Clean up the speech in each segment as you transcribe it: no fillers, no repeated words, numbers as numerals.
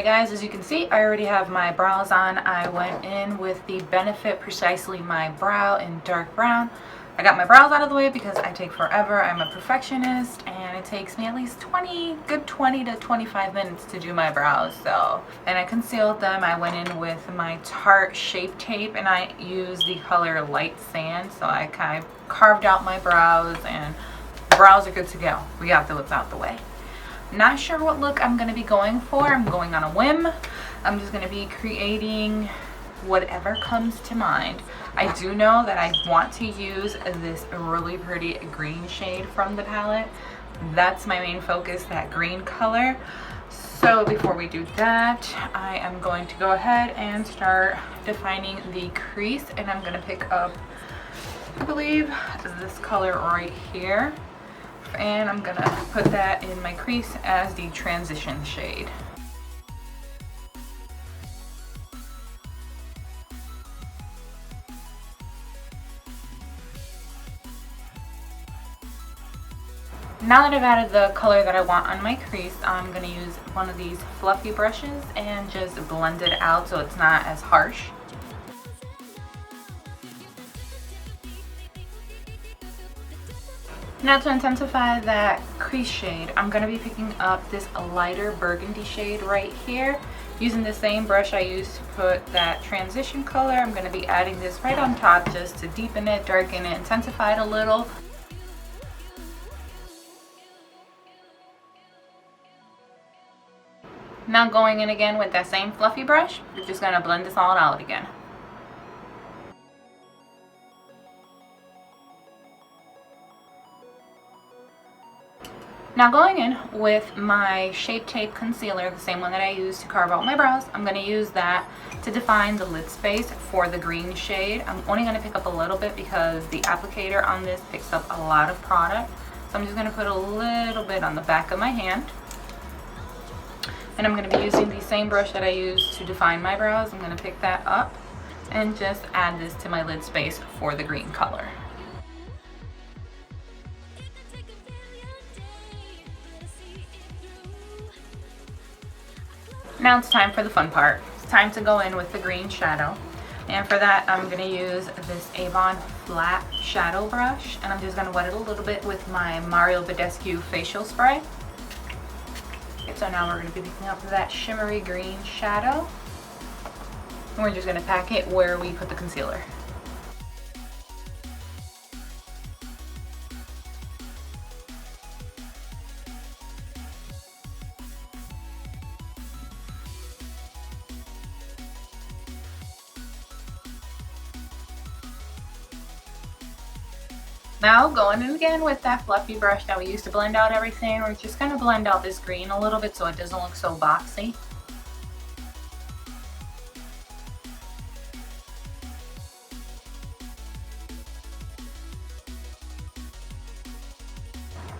Alright guys, as you can see, I already have my brows on. I went in with the Benefit Precisely My Brow in dark brown. I got my brows out of the way because I take forever. I'm a perfectionist and it takes me at least 20 to 25 minutes to do my brows. And I concealed them. I went in with my Tarte Shape Tape and I used the color Light Sand. So I kind of carved out my brows and brows are good to go. We got the lips out the way. Not sure what look I'm going to be going for. I'm going on a whim. I'm just going to be creating whatever comes to mind. I do know that I want to use this really pretty green shade from the palette. That's my main focus, that green color. So before we do that, I am going to go ahead and start defining the crease, and I'm going to pick up, I believe, this color right here. And I'm gonna put that in my crease as the transition shade. Now that I've added the color that I want on my crease, I'm gonna use one of these fluffy brushes and just blend it out so it's not as harsh. Now to intensify that crease shade, I'm going to be picking up this lighter burgundy shade right here. Using the same brush I used to put that transition color, I'm going to be adding this right on top just to deepen it, darken it, intensify it a little. Now going in again with that same fluffy brush, we're just going to blend this all out again. Now going in with my Shape Tape concealer, the same one that I used to carve out my brows, I'm going to use that to define the lid space for the green shade. I'm only going to pick up a little bit because the applicator on this picks up a lot of product. So I'm just going to put a little bit on the back of my hand. And I'm going to be using the same brush that I used to define my brows. I'm going to pick that up and just add this to my lid space for the green color. Now it's time for the fun part. It's time to go in with the green shadow. And for that, I'm going to use this Avon flat shadow brush. And I'm just going to wet it a little bit with my Mario Badescu facial spray. Okay, so now we're going to be picking up that shimmery green shadow. And we're just going to pack it where we put the concealer. Now going in again with that fluffy brush that we used to blend out everything, we're just going to blend out this green a little bit so it doesn't look so boxy.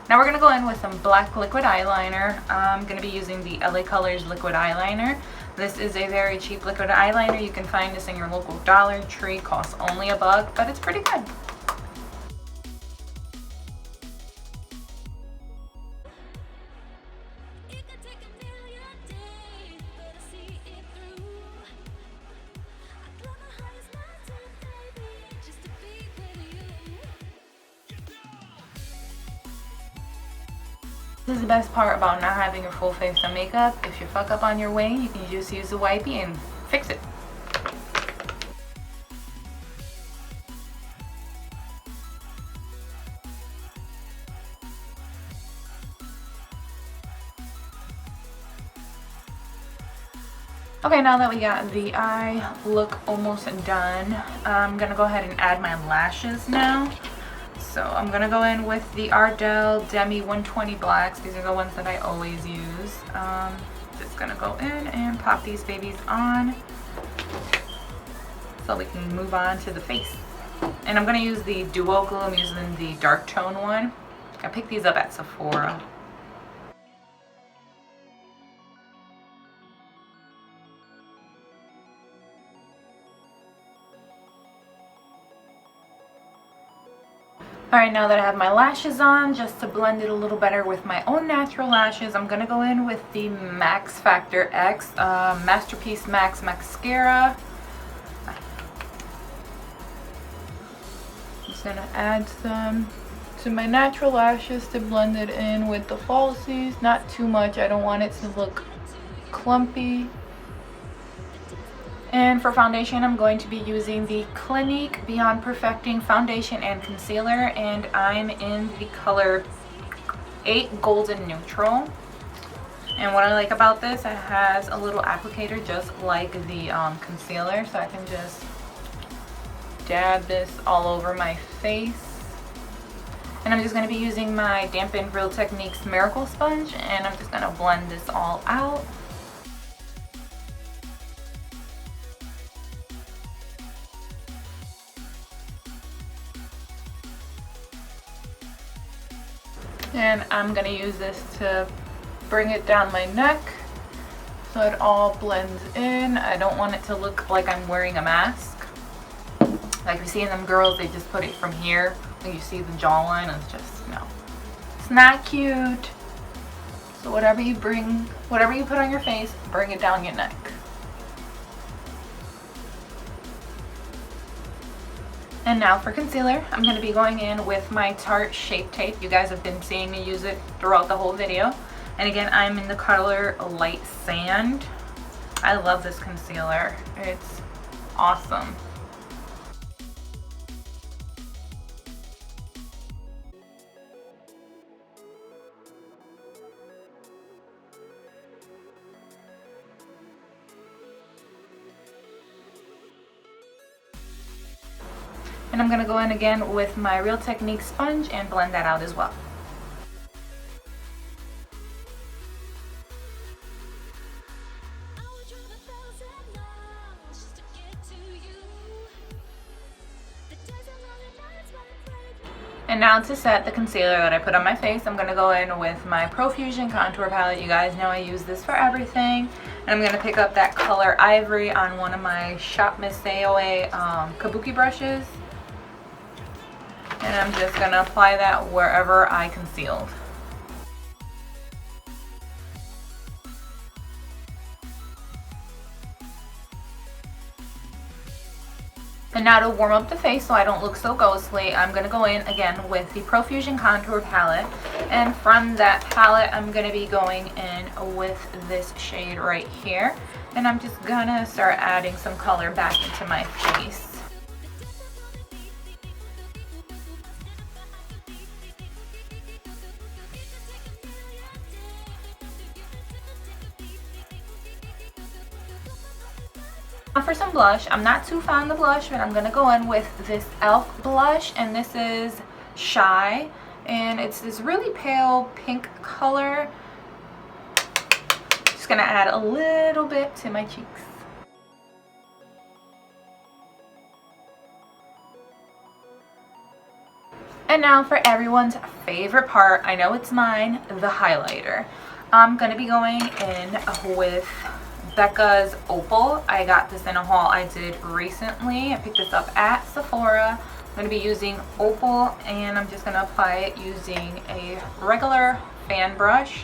Now we're going to go in with some black liquid eyeliner. I'm going to be using the LA Colors liquid eyeliner. This is a very cheap liquid eyeliner. You can find this in your local Dollar Tree. Costs only $1, but it's pretty good. This is the best part about not having your full face of makeup. If you fuck up on your wing, you can just use the wipey and fix it. Okay, now that we got the eye look almost done, I'm gonna go ahead and add my lashes now. So I'm going to go in with the Ardell Demi 120 Blacks. These are the ones that I always use. Just going to go in and pop these babies on so we can move on to the face. And I'm going to use the Duo Glue. I'm using the dark tone one. I picked these up at Sephora. Alright, now that I have my lashes on, just to blend it a little better with my own natural lashes, I'm going to go in with the Max Factor X Masterpiece Max Mascara. I'm just going to add some to my natural lashes to blend it in with the falsies. Not too much, I don't want it to look clumpy. And for foundation, I'm going to be using the Clinique Beyond Perfecting Foundation and Concealer, and I'm in the color 8 Golden Neutral. And what I like about this, it has a little applicator just like the concealer, so I can just dab this all over my face. And I'm just going to be using my Dampened Real Techniques Miracle Sponge, and I'm just going to blend this all out. And I'm going to use this to bring it down my neck so it all blends in. I don't want it to look like I'm wearing a mask. Like you see in them girls, they just put it from here. When you see the jawline, it's just, no. It's not cute. So whatever you put on your face, bring it down your neck. And now for concealer, I'm going to be going in with my Tarte Shape Tape. You guys have been seeing me use it throughout the whole video. And again, I'm in the color Light Sand. I love this concealer. It's awesome. And I'm going to go in again with my Real Techniques sponge and blend that out as well. And now to set the concealer that I put on my face, I'm going to go in with my Profusion Contour Palette. You guys know I use this for everything. And I'm going to pick up that color Ivory on one of my Shop Miss Aoa kabuki brushes. And I'm just going to apply that wherever I concealed. And now to warm up the face so I don't look so ghostly, I'm going to go in again with the Profusion Contour Palette. And from that palette, I'm going to be going in with this shade right here. And I'm just going to start adding some color back into my face. Now for some blush, I'm not too fond of blush, but I'm going to go in with this e.l.f. blush, and this is Shy, and it's this really pale pink color. Just going to add a little bit to my cheeks. And now for everyone's favorite part, I know it's mine, the highlighter. I'm going to be going in with Becca's Opal. I got this in a haul I did recently. I picked this up at Sephora. I'm going to be using Opal, and I'm just going to apply it using a regular fan brush.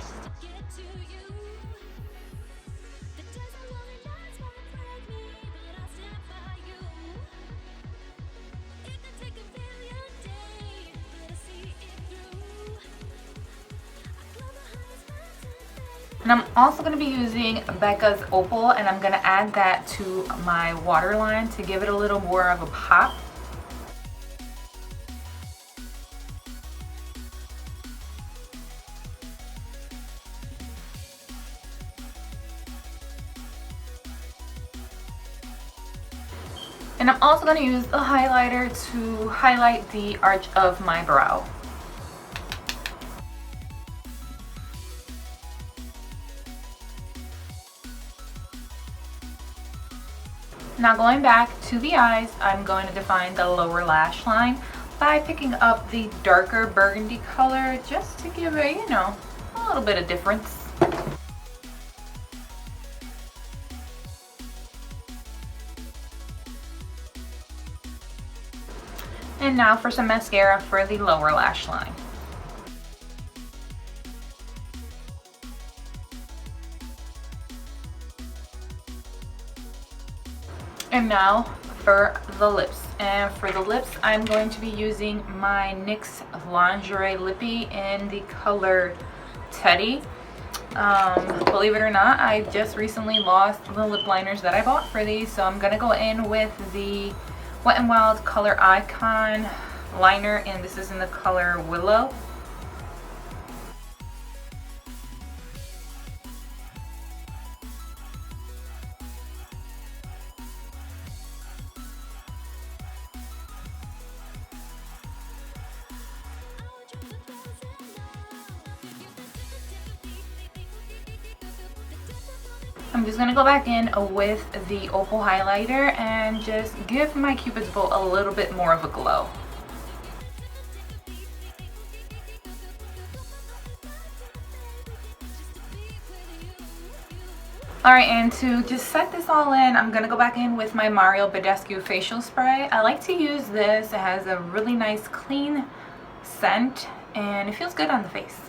And I'm also going to be using Becca's Opal, and I'm going to add that to my waterline to give it a little more of a pop. And I'm also going to use the highlighter to highlight the arch of my brow. Now going back to the eyes, I'm going to define the lower lash line by picking up the darker burgundy color just to give it, you know, a little bit of difference. And now for some mascara for the lower lash line. And now for the lips. And for the lips, I'm going to be using my NYX Lingerie Lippy in the color Teddy. Believe it or not, I just recently lost the lip liners that I bought for these, so I'm gonna go in with the Wet n Wild Color Icon liner, and this is in the color Willow. I'm just going to go back in with the Opal highlighter and just give my Cupid's bow a little bit more of a glow. Alright, and to just set this all in, I'm going to go back in with my Mario Badescu facial spray. I like to use this. It has a really nice clean scent and it feels good on the face.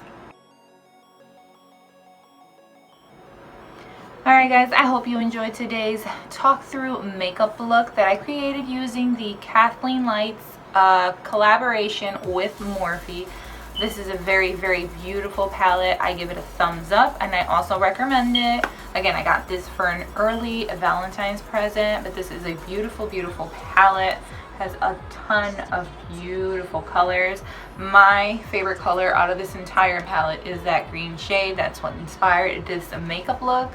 Alright guys, I hope you enjoyed today's talk through makeup look that I created using the Kathleen Lights collaboration with Morphe. This is a very, very beautiful palette. I give it a thumbs up and I also recommend it. Again, I got this for an early Valentine's present, but this is a beautiful, beautiful palette. Has a ton of beautiful colors. My favorite color out of this entire palette is that green shade. That's what inspired this makeup look.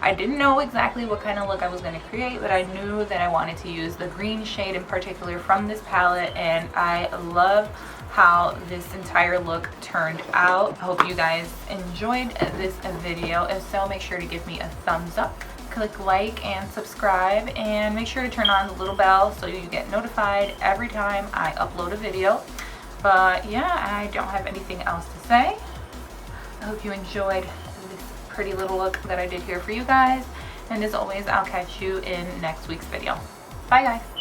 I didn't know exactly what kind of look I was going to create, but I knew that I wanted to use the green shade in particular from this palette, and I love how this entire look turned out. I hope you guys enjoyed this video. If so, make sure to give me a thumbs up, click like and subscribe, and make sure to turn on the little bell so you get notified every time I upload a video. But yeah, I don't have anything else to say. I hope you enjoyed this pretty little look that I did here for you guys, and as always, I'll catch you in next week's video. Bye guys.